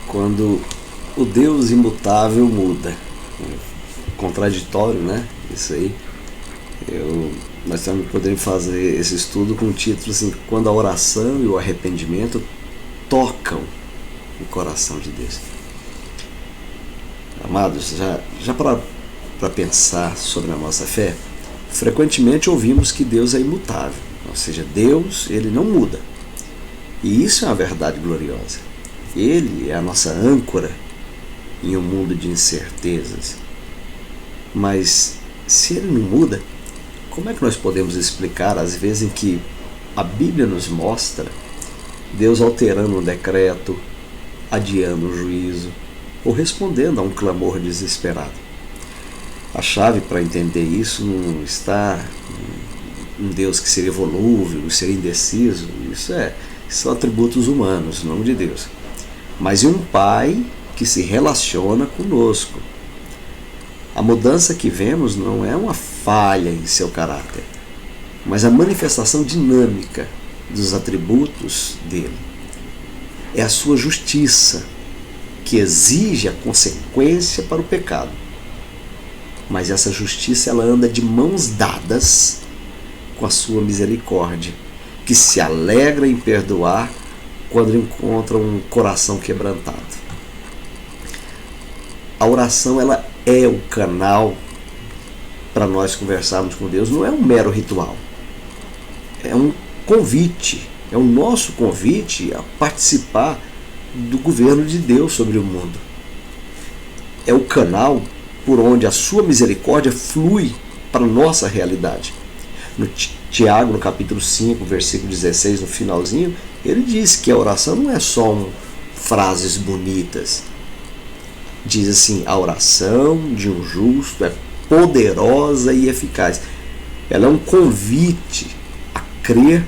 quando o Deus imutável muda. Contraditório, né? Isso aí. Nós também poderíamos fazer esse estudo com o título assim: quando a oração e o arrependimento tocam o coração de Deus. Amados, já para pensar sobre a nossa fé, frequentemente ouvimos que Deus é imutável, ou seja, Deus, ele não muda. E isso é uma verdade gloriosa. Ele é a nossa âncora em um mundo de incertezas. Mas se ele não muda, como é que nós podemos explicar as vezes em que a Bíblia nos mostra Deus alterando um decreto, adiando um juízo ou respondendo a um clamor desesperado? A chave para entender isso não está em Deus que seria volúvel, seria indeciso. Isso são atributos humanos, não de Deus. Mas em um Pai que se relaciona conosco. A mudança que vemos não é uma falha em seu caráter, mas a manifestação dinâmica dos atributos dele. É a sua justiça que exige a consequência para o pecado. Mas essa justiça ela anda de mãos dadas com a sua misericórdia, que se alegra em perdoar quando encontra um coração quebrantado. A oração ela é o canal para nós conversarmos com Deus, não é um mero ritual. É um convite, é o nosso convite a participar do governo de Deus sobre o mundo. É o canal por onde a sua misericórdia flui para a nossa realidade. No Tiago, no capítulo 5, versículo 16, no finalzinho, ele diz que a oração não é só frases bonitas. Diz assim: a oração de um justo é poderosa e eficaz. Ela é um convite a crer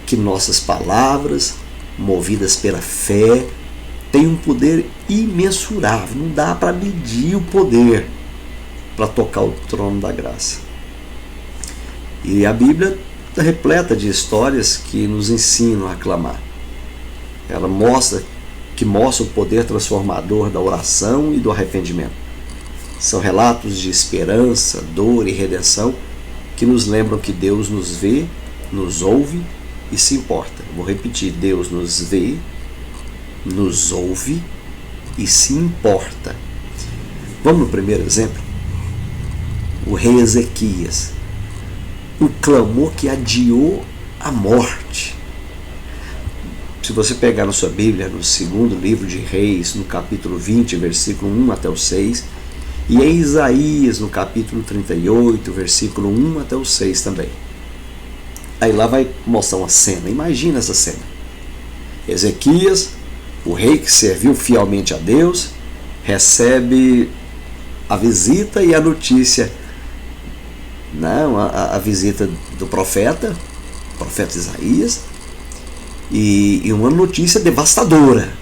que nossas palavras, movidas pela fé, têm um poder imensurável. Não dá para medir o poder para tocar o trono da graça. E a Bíblia está repleta de histórias que nos ensinam a clamar. Ela mostra o poder transformador da oração e do arrependimento. São relatos de esperança, dor e redenção que nos lembram que Deus nos vê, nos ouve e se importa. Vou repetir: Deus nos vê, nos ouve e se importa. Vamos no primeiro exemplo? O rei Ezequias. Um clamor que adiou a morte. Se você pegar na sua Bíblia, no segundo livro de Reis, no capítulo 20, versículo 1 até o 6, e em Isaías, no capítulo 38, versículo 1 até o 6 também. Aí lá vai mostrar uma cena. Imagina essa cena. Ezequias, o rei que serviu fielmente a Deus, recebe a visita e a notícia, não, a visita do profeta Isaías, e uma notícia devastadora,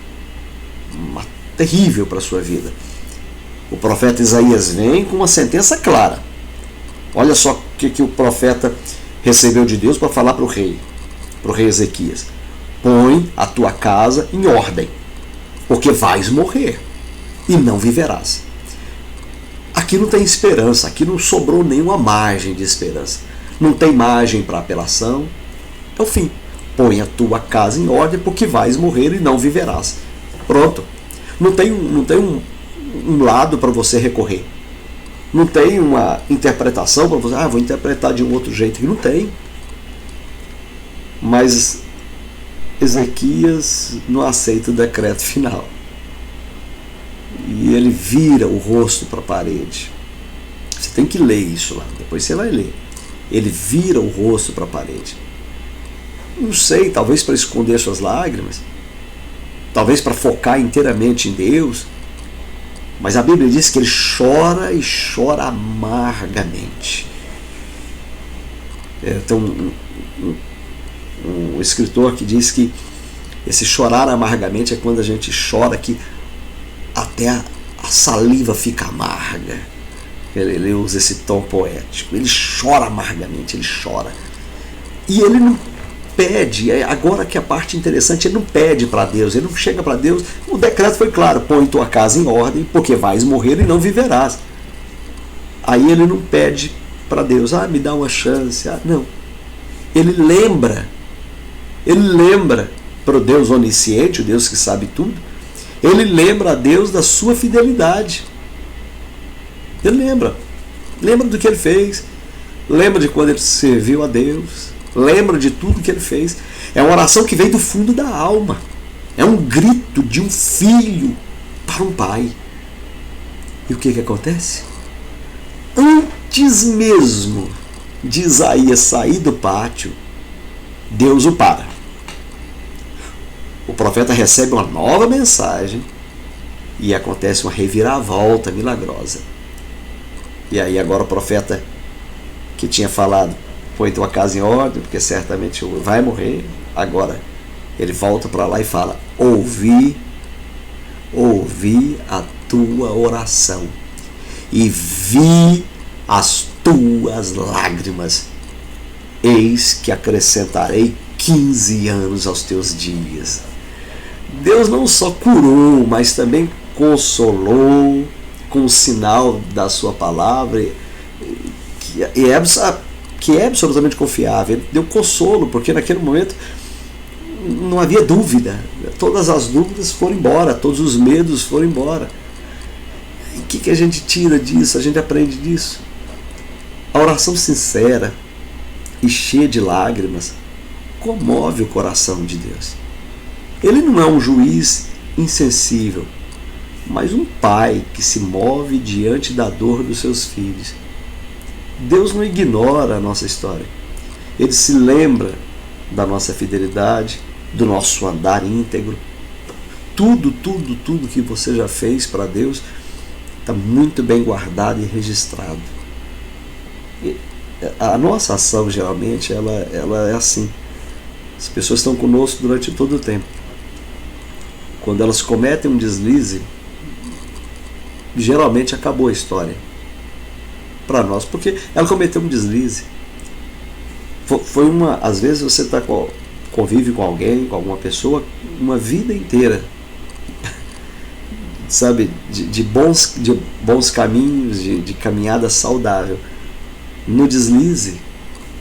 terrível para a sua vida. O profeta Isaías vem com uma sentença clara. Olha só o que o profeta recebeu de Deus para falar para o rei Ezequias: põe a tua casa em ordem, porque vais morrer e não viverás. Aqui não tem esperança, aqui não sobrou nenhuma margem de esperança. Não tem margem para apelação. É o fim. Põe a tua casa em ordem, porque vais morrer e não viverás. Pronto. Não tem um lado para você recorrer. Não tem uma interpretação para você, vou interpretar de um outro jeito. Não tem. Mas Ezequias não aceita o decreto final. E ele vira o rosto para a parede. Você tem que ler isso lá, depois você vai ler. Ele vira o rosto para a parede. Não sei, talvez para esconder suas lágrimas, talvez para focar inteiramente em Deus. Mas a Bíblia diz que ele chora e chora amargamente. Tem um escritor que diz que esse chorar amargamente é quando a gente chora que até a saliva fica amarga. Ele usa esse tom poético. Ele chora amargamente, ele chora. E ele pede, agora que a parte interessante, ele não pede para Deus, ele não chega para Deus, o decreto foi claro, põe tua casa em ordem, porque vais morrer e não viverás. Aí ele não pede para Deus, me dá uma chance, não. Ele lembra para o Deus onisciente, o Deus que sabe tudo, ele lembra a Deus da sua fidelidade. Ele lembra do que ele fez, lembra de quando ele serviu a Deus, lembra de tudo que ele fez. É uma oração que vem do fundo da alma, é um grito de um filho para um pai. E o que acontece? Antes mesmo de Isaías sair do pátio, Deus o para. O profeta recebe uma nova mensagem e acontece uma reviravolta milagrosa. E aí agora o profeta que tinha falado, põe tua casa em ordem, porque certamente vai morrer, agora ele volta para lá e fala, ouvi a tua oração e vi as tuas lágrimas, eis que acrescentarei 15 anos aos teus dias. Deus não só curou, mas também consolou com o sinal da sua palavra, que é absolutamente confiável. Ele deu consolo, porque naquele momento não havia dúvida. Todas as dúvidas foram embora, todos os medos foram embora. E o que a gente tira disso? A gente aprende disso. A oração sincera e cheia de lágrimas comove o coração de Deus. Ele não é um juiz insensível, mas um pai que se move diante da dor dos seus filhos. Deus não ignora a nossa história. Ele se lembra da nossa fidelidade, do nosso andar íntegro. Tudo que você já fez para Deus está muito bem guardado e registrado. E a nossa ação, geralmente, ela é assim. As pessoas estão conosco durante todo o tempo. Quando elas cometem um deslize, geralmente acabou a história para nós, porque ela cometeu um deslize. Às vezes você convive com alguém, com alguma pessoa, uma vida inteira, sabe, de bons caminhos, de caminhada saudável. No deslize,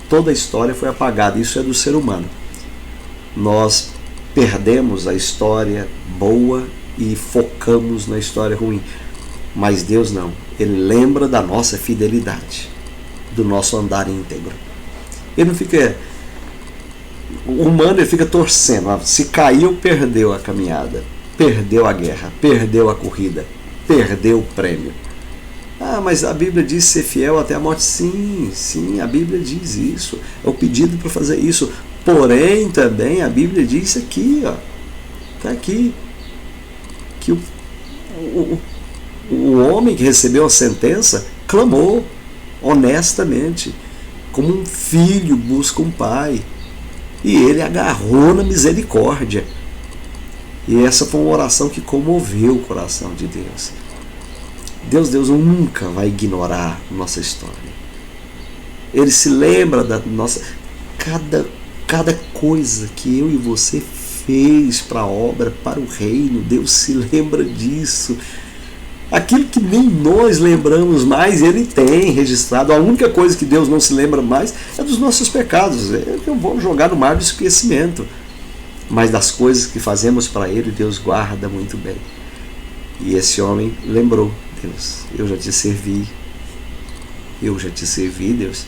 toda a história foi apagada. Isso é do ser humano. Nós perdemos a história boa e focamos na história ruim. Mas Deus não. Ele lembra da nossa fidelidade, do nosso andar íntegro. Ele não fica... O humano, ele fica torcendo. Se caiu, perdeu a caminhada, perdeu a guerra, perdeu a corrida, perdeu o prêmio. Mas a Bíblia diz ser fiel até a morte. Sim, a Bíblia diz isso. É o pedido para fazer isso. Porém, também a Bíblia diz aqui, está aqui, que o homem que recebeu a sentença clamou honestamente, como um filho busca um pai, e ele agarrou na misericórdia. E essa foi uma oração que comoveu o coração de Deus. Deus nunca vai ignorar nossa história. Ele se lembra da nossa... Cada coisa que eu e você fez para a obra, para o reino, Deus se lembra disso. Aquilo que nem nós lembramos mais, Ele tem registrado. A única coisa que Deus não se lembra mais é dos nossos pecados. Eu vou jogar no mar do esquecimento. Mas das coisas que fazemos para Ele, Deus guarda muito bem. E esse homem lembrou: Deus, eu já te servi. Deus.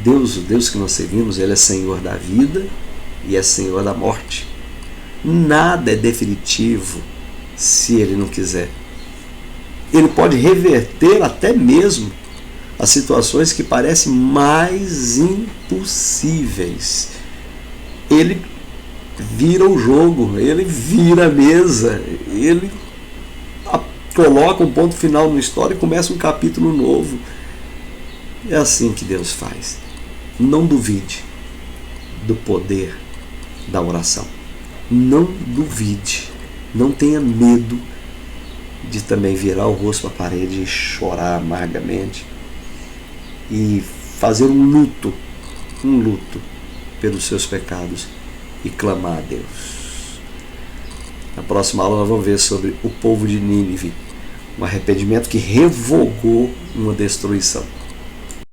Deus, o Deus que nós servimos, Ele é Senhor da vida e é Senhor da morte. Nada é definitivo se Ele não quiser. Ele pode reverter até mesmo as situações que parecem mais impossíveis. Ele vira o jogo, Ele vira a mesa, Ele coloca um ponto final na história e começa um capítulo novo. É assim que Deus faz. Não duvide do poder da oração. Não duvide. Não tenha medo de também virar o rosto para a parede e chorar amargamente e fazer um luto um luto pelos seus pecados e clamar a Deus. Na próxima aula nós vamos ver sobre o povo de Nínive, um arrependimento que revogou uma destruição.